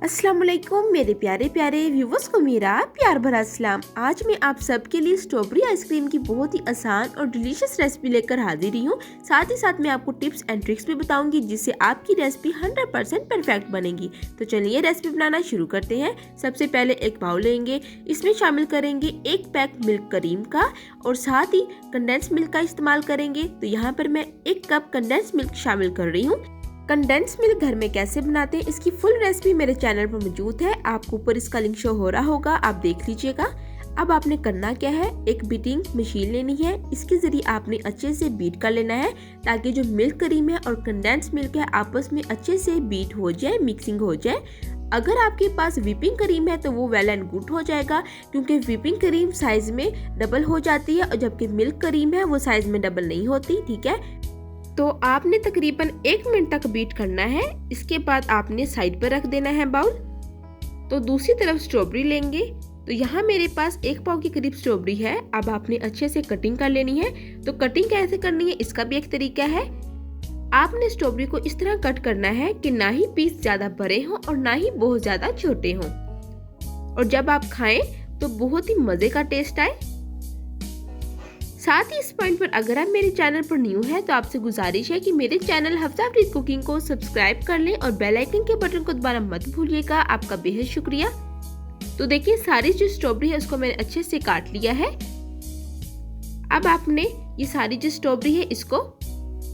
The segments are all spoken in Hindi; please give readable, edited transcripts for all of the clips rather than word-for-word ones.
अस्सलाम वालेकुम मेरे प्यारे प्यारे व्यूवर्स को मेरा प्यार भरा सलाम। आज मैं आप सबके लिए स्ट्रॉबेरी आइसक्रीम की बहुत ही आसान और डिलीशियस रेसिपी लेकर हाजिर हुई हूँ। साथ ही साथ मैं आपको टिप्स एंड ट्रिक्स भी बताऊंगी जिससे आपकी रेसिपी 100% परफेक्ट बनेगी। तो चलिए रेसिपी बनाना शुरू करते हैं। सबसे पहले एक बाउल लेंगे, इसमें शामिल करेंगे 1 पैक मिल्क क्रीम का और साथ ही कंडेंस मिल्क का इस्तेमाल करेंगे। तो यहाँ पर मैं 1 कप कंडेंस मिल्क शामिल कर रही हूँ। कंडेंस मिल्क घर में कैसे बनाते हैं इसकी फुल रेसिपी मेरे चैनल पर मौजूद है, आपको ऊपर इसका लिंक शो हो रहा होगा, आप देख लीजिएगा। अब आपने करना क्या है, एक बीटिंग मशीन लेनी है, इसके जरिए आपने अच्छे से बीट कर लेना है ताकि जो मिल्क क्रीम है और कंडेंस मिल्क है आपस में अच्छे से बीट हो जाए, मिक्सिंग हो जाए। अगर आपके पास व्हिपिंग क्रीम है तो वो वेल एंड गुड हो जाएगा, क्योंकि व्हिपिंग क्रीम साइज में डबल हो जाती है और जबकि मिल्क क्रीम है वो साइज में डबल नहीं होती। ठीक है, तो आपने तकरीबन 1 मिनट तक बीट करना है। इसके बाद आपने साइड पर रख देना है बाउल। तो दूसरी तरफ स्ट्रॉबेरी लेंगे। तो यहाँ मेरे पास 1 पाव के करीब स्ट्रॉबेरी है। अब आपने अच्छे से कटिंग कर लेनी है। तो कटिंग कैसे करनी है इसका भी एक तरीका है। आपने स्ट्रॉबेरी को इस तरह कट करना है कि ना ही पीस ज्यादा बड़े हों और ना ही बहुत ज्यादा छोटे हों, और जब आप खाएं तो बहुत ही मजे का टेस्ट आए। साथ ही इस पॉइंट पर अगर आप मेरे चैनल पर न्यू है तो आपसे गुजारिश है कि मेरे चैनल हफ्सा फ्रीद कुकिंग को सब्सक्राइब कर लें और बेल आइकन के बटन को दबाना मत भूलिएगा, आपका बेहद शुक्रिया। तो देखिए सारी जो स्ट्रॉबेरी है उसको मैंने अच्छे से काट लिया है। अब आपने ये सारी जो स्ट्रॉबेरी है इसको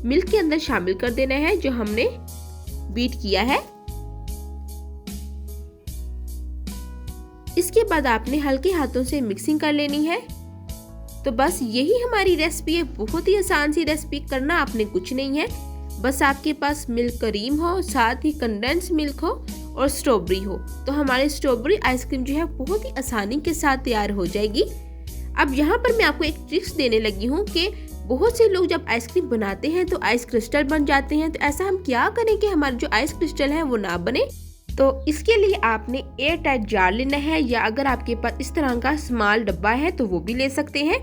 मिल्क के अंदर शामिल कर देना है जो हमने बीट किया है। इसके बाद आपने हल्के हाथों से मिक्सिंग कर लेनी है। तो बस यही हमारी रेसिपी है, बहुत ही आसान सी रेसिपी, करना आपने कुछ नहीं है। बस आपके पास मिल्क क्रीम हो, साथ ही कंडेंस मिल्क हो और स्ट्रॉबेरी हो, तो हमारी स्ट्रॉबेरी आइसक्रीम जो है बहुत ही आसानी के साथ तैयार हो जाएगी। अब यहाँ पर मैं आपको एक ट्रिक्स देने लगी हूँ कि बहुत से लोग जब आइसक्रीम बनाते हैं तो आइस क्रिस्टल बन जाते हैं। तो ऐसा हम क्या करें कि हमारे जो आइस क्रिस्टल है वो ना बने। तो इसके लिए आपने एयर टाइट जार लेना है, या अगर आपके पास इस तरह का स्मॉल डब्बा है तो वो भी ले सकते हैं।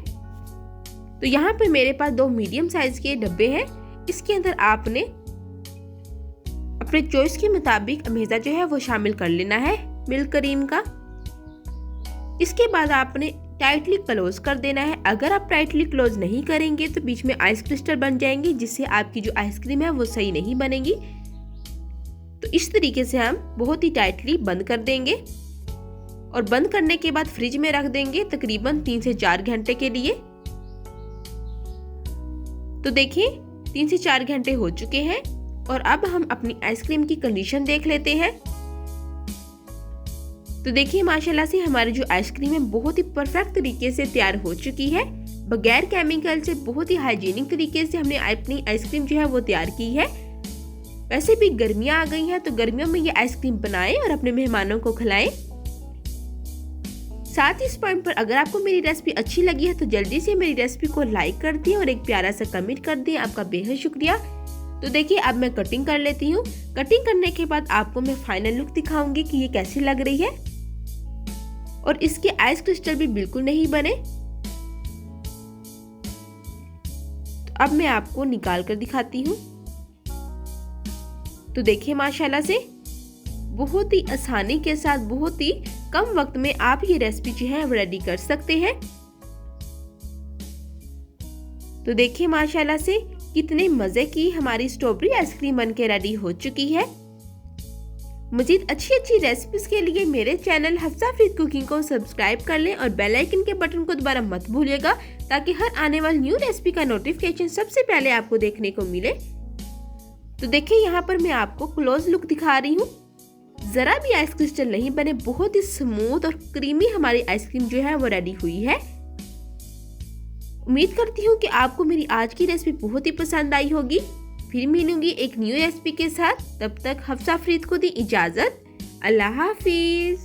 तो यहाँ पे मेरे पास 2 मीडियम साइज के डब्बे हैं। इसके अंदर आपने अपने चॉइस के मुताबिक अमेज़ा जो है वो शामिल कर लेना है मिल्क क्रीम का। इसके बाद आपने टाइटली क्लोज कर देना है। अगर आप टाइटली क्लोज नहीं करेंगे तो बीच में आइस क्रिस्टल बन जाएंगे, जिससे आपकी जो आइसक्रीम है वो सही नहीं बनेगी। तो इस तरीके से हम बहुत ही टाइटली बंद कर देंगे और बंद करने के बाद फ्रिज में रख देंगे तकरीबन 3 से 4 घंटे के लिए। तो देखिए 3 से 4 घंटे हो चुके हैं और अब हम अपनी आइसक्रीम की कंडीशन देख लेते हैं। तो देखिए माशाल्लाह से हमारी जो आइसक्रीम है बहुत ही परफेक्ट तरीके से तैयार हो चुकी है। बगैर केमिकल से बहुत ही हाइजीनिक तरीके से हमने अपनी आइसक्रीम जो है वो तैयार की है। वैसे भी गर्मियां आ गई हैं तो गर्मियों में ये आइसक्रीम बनाएं और अपने मेहमानों को खिलाएं। साथ ही इस पॉइंट पर अगर आपको मेरी रेसिपी अच्छी लगी है तो जल्दी से मेरी रेसिपी को लाइक कर दें और एक प्यारा सा कमेंट कर दें, आपका बेहद शुक्रिया। तो देखिए अब मैं कटिंग कर लेती हूँ। कटिंग करने के बाद आपको मैं फाइनल लुक दिखाऊंगी कि ये कैसी लग रही है, और इसके आइस क्रिस्टल भी बिल्कुल नहीं बने। तो अब मैं आपको निकाल कर दिखाती हूँ। तो देखिए माशाल्लाह से बहुत ही आसानी के साथ बहुत ही कम वक्त में आप ये रेसिपी जो है रेडी कर सकते हैं। तो देखिए माशाल्लाह से कितने मजे की हमारी स्ट्रॉबेरी आइसक्रीम बनके रेडी हो चुकी है। मजीद अच्छी रेसिपीज के लिए मेरे चैनल हफ्सा फ्रीद कुकिंग को सब्सक्राइब कर लें और बेल आइकन के बटन को दोबारा मत भूलिएगा, ताकि हर आने वाली न्यू रेसिपी का नोटिफिकेशन सबसे पहले आपको देखने को मिले। तो देखिए यहाँ पर मैं आपको क्लोज लुक दिखा रही हूँ, जरा भी आइस क्रिस्टल नहीं बने, बहुत ही स्मूथ और क्रीमी हमारी आइसक्रीम जो है वो रेडी हुई है। उम्मीद करती हूँ कि आपको मेरी आज की रेसिपी बहुत ही पसंद आई होगी। फिर मिलूंगी एक न्यू रेसिपी के साथ, तब तक हफ्सा फ्रीद को दी इजाजत। अल्लाह हाफिज।